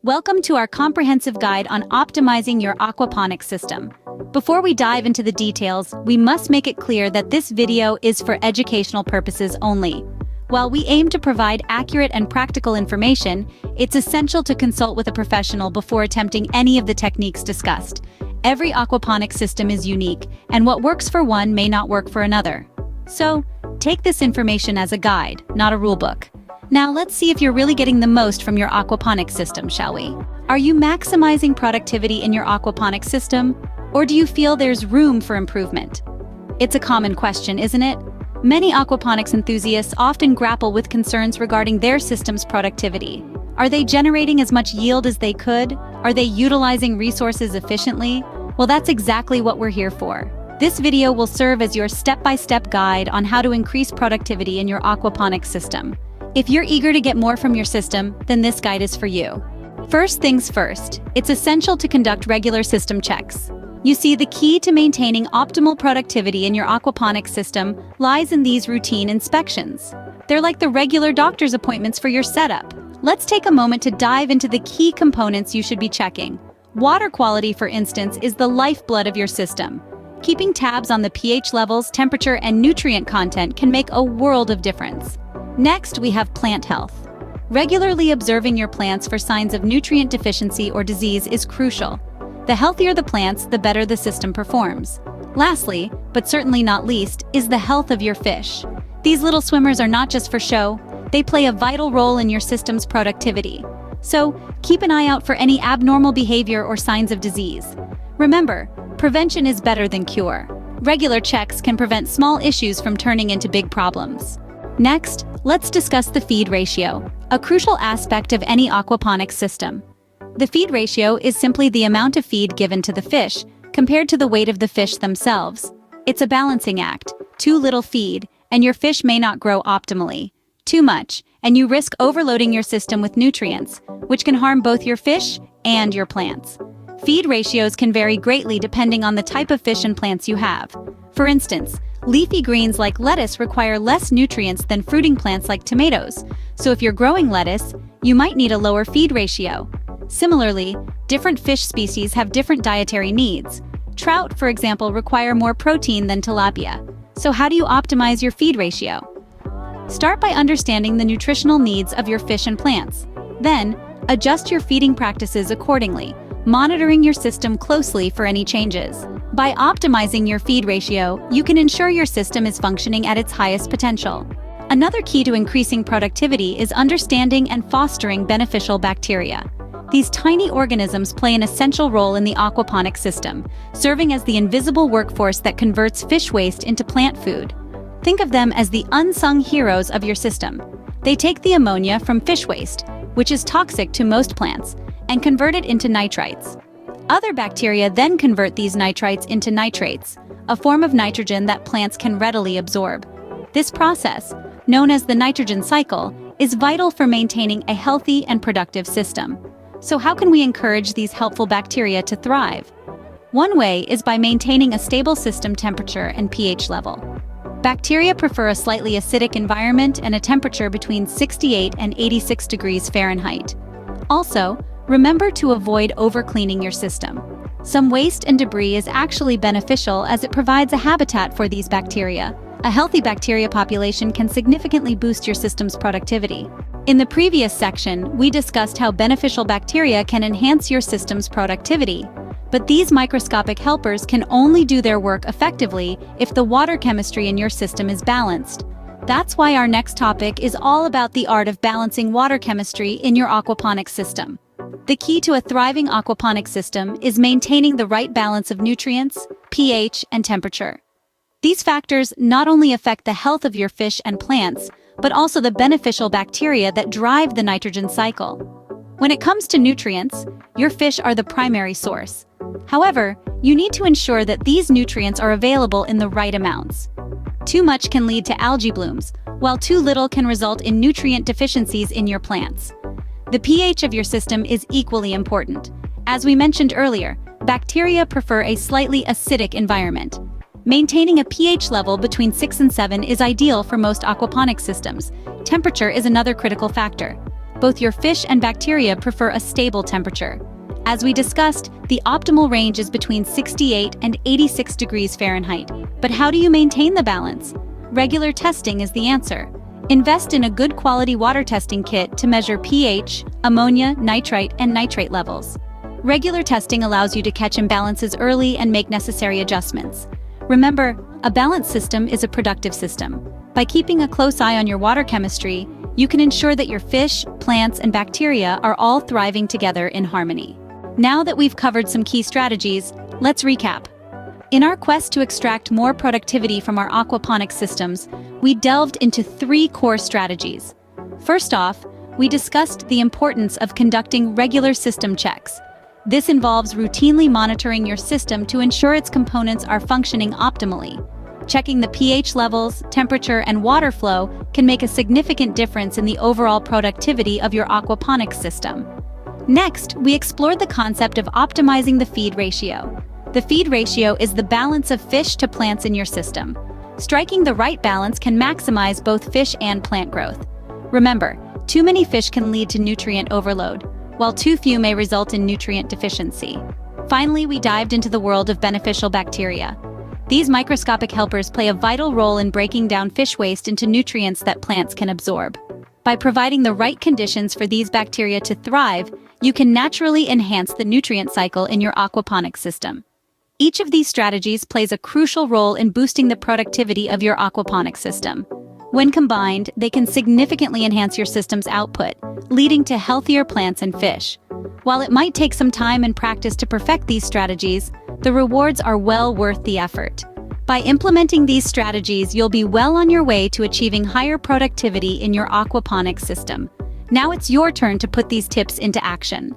Welcome to our comprehensive guide on optimizing your aquaponics system. Before we dive into the details, we must make it clear that this video is for educational purposes only. While we aim to provide accurate and practical information, it's essential to consult with a professional before attempting any of the techniques discussed. Every aquaponics system is unique, and what works for one may not work for another. So, take this information as a guide, not a rulebook. Now let's see if you're really getting the most from your aquaponics system, shall we? Are you maximizing productivity in your aquaponics system, or do you feel there's room for improvement? It's a common question, isn't it? Many aquaponics enthusiasts often grapple with concerns regarding their system's productivity. Are they generating as much yield as they could? Are they utilizing resources efficiently? Well, that's exactly what we're here for. This video will serve as your step-by-step guide on how to increase productivity in your aquaponics system. If you're eager to get more from your system, then this guide is for you. First things first, it's essential to conduct regular system checks. You see, the key to maintaining optimal productivity in your aquaponics system lies in these routine inspections. They're like the regular doctor's appointments for your setup. Let's take a moment to dive into the key components you should be checking. Water quality, for instance, is the lifeblood of your system. Keeping tabs on the pH levels, temperature, and nutrient content can make a world of difference. Next, we have plant health. Regularly observing your plants for signs of nutrient deficiency or disease is crucial. The healthier the plants, the better the system performs. Lastly, but certainly not least, is the health of your fish. These little swimmers are not just for show, they play a vital role in your system's productivity. So, keep an eye out for any abnormal behavior or signs of disease. Remember, prevention is better than cure. Regular checks can prevent small issues from turning into big problems. Next, let's discuss the feed ratio, a crucial aspect of any aquaponics system. The feed ratio is simply the amount of feed given to the fish compared to the weight of the fish themselves. It's a balancing act. Too little feed, and your fish may not grow optimally. Too much, and you risk overloading your system with nutrients, which can harm both your fish and your plants. Feed ratios can vary greatly depending on the type of fish and plants you have. For instance, leafy greens like lettuce require less nutrients than fruiting plants like tomatoes, so if you're growing lettuce, you might need a lower feed ratio. Similarly, different fish species have different dietary needs. Trout, for example, require more protein than tilapia. So how do you optimize your feed ratio? Start by understanding the nutritional needs of your fish and plants. Then, adjust your feeding practices accordingly, monitoring your system closely for any changes. By optimizing your feed ratio, you can ensure your system is functioning at its highest potential. Another key to increasing productivity is understanding and fostering beneficial bacteria. These tiny organisms play an essential role in the aquaponics system, serving as the invisible workforce that converts fish waste into plant food. Think of them as the unsung heroes of your system. They take the ammonia from fish waste, which is toxic to most plants, and convert it into nitrites. Other bacteria then convert these nitrites into nitrates, a form of nitrogen that plants can readily absorb. This process, known as the nitrogen cycle, is vital for maintaining a healthy and productive system. So how can we encourage these helpful bacteria to thrive? One way is by maintaining a stable system temperature and pH level. Bacteria prefer a slightly acidic environment and a temperature between 68 and 86 degrees Fahrenheit. Also, remember to avoid overcleaning your system. Some waste and debris is actually beneficial as it provides a habitat for these bacteria. A healthy bacteria population can significantly boost your system's productivity. In the previous section, we discussed how beneficial bacteria can enhance your system's productivity. But these microscopic helpers can only do their work effectively if the water chemistry in your system is balanced. That's why our next topic is all about the art of balancing water chemistry in your aquaponics system. The key to a thriving aquaponics system is maintaining the right balance of nutrients, pH, and temperature. These factors not only affect the health of your fish and plants, but also the beneficial bacteria that drive the nitrogen cycle. When it comes to nutrients, your fish are the primary source. However, you need to ensure that these nutrients are available in the right amounts. Too much can lead to algae blooms, while too little can result in nutrient deficiencies in your plants. The pH of your system is equally important. As we mentioned earlier, bacteria prefer a slightly acidic environment. Maintaining a pH level between 6 and 7 is ideal for most aquaponics systems. Temperature is another critical factor. both your fish and bacteria prefer a stable temperature. As we discussed, the optimal range is between 68 and 86 degrees Fahrenheit. But how do you maintain the balance? Regular testing is the answer. Invest in a good quality water testing kit to measure pH, ammonia, nitrite, and nitrate levels. Regular testing allows you to catch imbalances early and make necessary adjustments. Remember, a balanced system is a productive system. By keeping a close eye on your water chemistry, you can ensure that your fish, plants, and bacteria are all thriving together in harmony. Now that we've covered some key strategies, let's recap. In our quest to extract more productivity from our aquaponics systems, we delved into 3 core strategies. First off, we discussed the importance of conducting regular system checks. This involves routinely monitoring your system to ensure its components are functioning optimally. Checking the pH levels, temperature, and water flow can make a significant difference in the overall productivity of your aquaponics system. Next, we explored the concept of optimizing the feed ratio. The feed ratio is the balance of fish to plants in your system. Striking the right balance can maximize both fish and plant growth. Remember, too many fish can lead to nutrient overload, while too few may result in nutrient deficiency. Finally, we dived into the world of beneficial bacteria. These microscopic helpers play a vital role in breaking down fish waste into nutrients that plants can absorb. By providing the right conditions for these bacteria to thrive, you can naturally enhance the nutrient cycle in your aquaponics system. Each of these strategies plays a crucial role in boosting the productivity of your aquaponics system. When combined, they can significantly enhance your system's output, leading to healthier plants and fish. While it might take some time and practice to perfect these strategies, the rewards are well worth the effort. By implementing these strategies, you'll be well on your way to achieving higher productivity in your aquaponics system. Now it's your turn to put these tips into action.